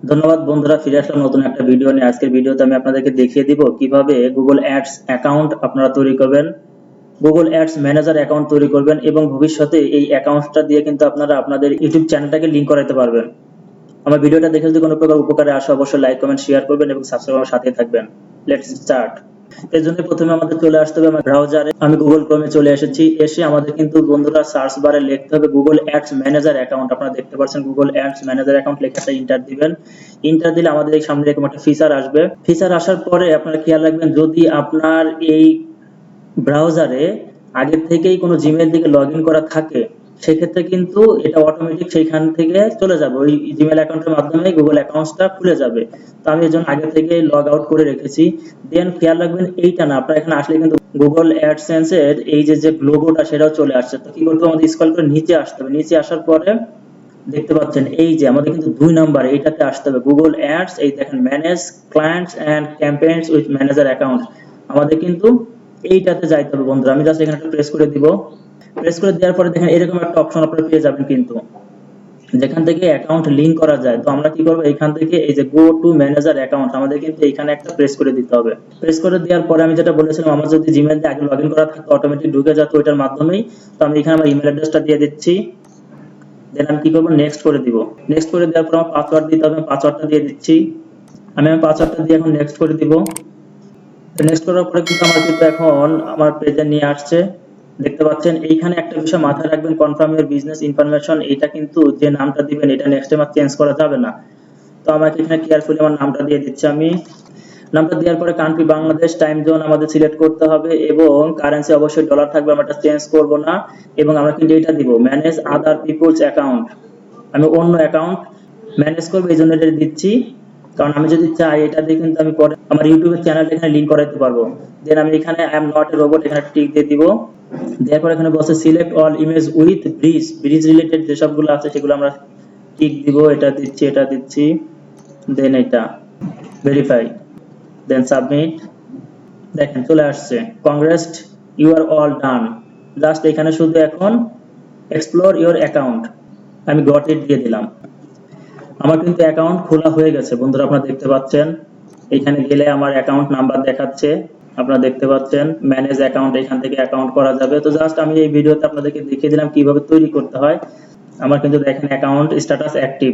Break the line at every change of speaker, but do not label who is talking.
ধন্যবাদ বন্ধুরা, ফিরে আসলাম নতুন একটা ভিডিও নিয়ে। আজকের ভিডিওতে আমি আপনাদেরকে দেখিয়ে দিব কিভাবে গুগল অ্যাডস অ্যাকাউন্ট আপনারা তৈরি করবেন, গুগল অ্যাডস ম্যানেজার অ্যাকাউন্ট তৈরি করবেন এবং ভবিষ্যতে এই অ্যাকাউন্টটা দিয়ে কিন্তু আপনারা আপনাদের ইউটিউব চ্যানেলটাকে লিংক করাতে পারবেন। আমার ভিডিওটা দেখে যদি কোনো প্রকার উপকারে আসে অবশ্যই লাইক কমেন্ট শেয়ার করবেন এবং সাবস্ক্রাইব আমার সাথে থাকবেন। Let's start. এর জন্য প্রথমে আমাদের চলে আসতে হবে আমার ব্রাউজারে। আমি গুগল ক্রোমে চলে এসেছি। এসে আমাদের কিন্তু বন্ধুরা সার্চ বারে লিখতে হবে গুগল অ্যাডস ম্যানেজার অ্যাকাউন্ট। আপনারা দেখতে পাচ্ছেন গুগল অ্যাডস ম্যানেজার অ্যাকাউন্ট লেখা একটা এন্টার দিবেন। এন্টার দিলে আমাদের এই সামনে এরকম একটা ফিচার আসবে। ফিচার আসার পরে আপনারা খেয়াল রাখবেন, যদি আপনার এই ব্রাউজারে আগে থেকেই কোনো জিমেইল থেকে লগইন করা থাকে সেক্ষেত্রে কিন্তু এটা অটোমেটিক সেইখান থেকে চলে যাবে, ওই জিমেইল অ্যাকাউন্টের মাধ্যমে গুগল অ্যাকাউন্টটা খুলে যাবে। তো আমি এর জন্য আগে থেকে লগ আউট করে রেখেছি। দেন খেয়াল রাখবেন এইটা না, আপনারা এখানে আসলে কিন্তু গুগল অ্যাডসেন্স এর এই যে লোগোটা সেটাও চলে আসছে। তো কি করতে হবে, আমাদের স্ক্রল করে নিচে আসতে হবে। নিচে আসার পরে দেখতে পাচ্ছেন এই যে আমাদের কিন্তু 2 নাম্বার এইটাতে আসতে হবে, গুগল অ্যাডস। এই দেখেন manage clients and campaigns with manager account, আমাদের কিন্তু এইটাতে যাইতে হবে বন্ধুরা। আমি জাস্ট এখানে একটা প্রেস করে দিব। প্রেস করে দেওয়ার পরে দেখেন এরকম একটা অপশন আপনারা পেয়ে যাবেন কিন্তু, যেখান থেকে অ্যাকাউন্ট লিংক করা যায়। তো আমরা কি করব, এখান থেকে এই যে গো টু ম্যানেজার অ্যাকাউন্ট আমাদের কিন্তু এখানে একটা প্রেস করে দিতে হবে। প্রেস করে দেওয়ার পরে আমি যেটা বলেছিলাম, আমার যদি জিমেইল দিয়ে আগে লগইন করা থাকতো অটোমেটিক ঢুকে যেত ওইটার মাধ্যমেই। তো আমি এখানে আমার ইমেল অ্যাড্রেসটা দিয়ে দিচ্ছি। দেন আমি কি করব, নেক্সট করে দিব। নেক্সট করে দেওয়ার পর আমার পাসওয়ার্ড দিতে হবে, পাসওয়ার্ডটা দিয়ে দিচ্ছি। আমি পাসওয়ার্ডটা দিয়ে এখন নেক্সট করে দিব। নেক্সট করার পরে কিন্তু আমার কিন্তু এখন আমার পেজে নিয়ে আসছে। দেখতে পাচ্ছেন এইখানে একটা বিষয় মাথায় রাখবেন, কনফার্ম ইউর বিজনেস ইনফরমেশন। এটা কিন্তু যে নামটা দিবেন এটা নেক্সট টাইম আর চেঞ্জ করা যাবে না। তো আমাকে এখানে কেয়ারফুলি আমার নামটা দিয়ে দিচ্ছি। আমি নামটা দেওয়ার পরে কান্ট্রি বাংলাদেশ, টাইম জোন আমাদের সিলেক্ট করতে হবে এবং কারেন্সি অবশ্যই ডলার থাকবে, আমরা এটা চেঞ্জ করব না। এবং আমরা কিন্তু এটা দিব ম্যানেজ আদার পিপলস অ্যাকাউন্ট, আমি অন্য অ্যাকাউন্ট ম্যানেজ করবো এই জন্য এটা দিচ্ছি। কারণ আমি যদি চাই এটা দিয়ে কিন্তু আমি পরে আমার ইউটিউবের চ্যানেলটা এখানে লিংক করাতে পারবো। দেন আমি এখানে I am not a robot এখানে টিক দিয়ে দিব। দেওয়ার পর এখানে বলছে select all image with bridge, bridge related যেসবগুলো আছে সেগুলো আমরা টিক দিব। এটা দিচ্ছি, এটা দিচ্ছি, দেন এটা ভেরিফাই, দেন সাবমিট। দেখেন চলে আসছে, congrats you are all done. Just এখানে শুধু এখন এক্সপ্লোর ইওর অ্যাকাউন্ট, আমি গট ইট দিয়ে দিলাম। আমার কিন্তু অ্যাকাউন্ট খোলা হয়ে গেছে বন্ধুরা, আপনারা দেখতে পাচ্ছেন। এখানে গেলে আমার অ্যাকাউন্ট নাম্বার দেখাচ্ছে, আপনারা দেখতে পাচ্ছেন ম্যানেজ অ্যাকাউন্ট, এখান থেকে অ্যাকাউন্ট করা যাবে। তো জাস্ট আমি এই ভিডিওতে আপনাদেরকে দেখিয়ে দিলাম কিভাবে তৈরি করতে হয়। আমার কিন্তু দেখেন অ্যাকাউন্ট স্ট্যাটাস অ্যাক্টিভ।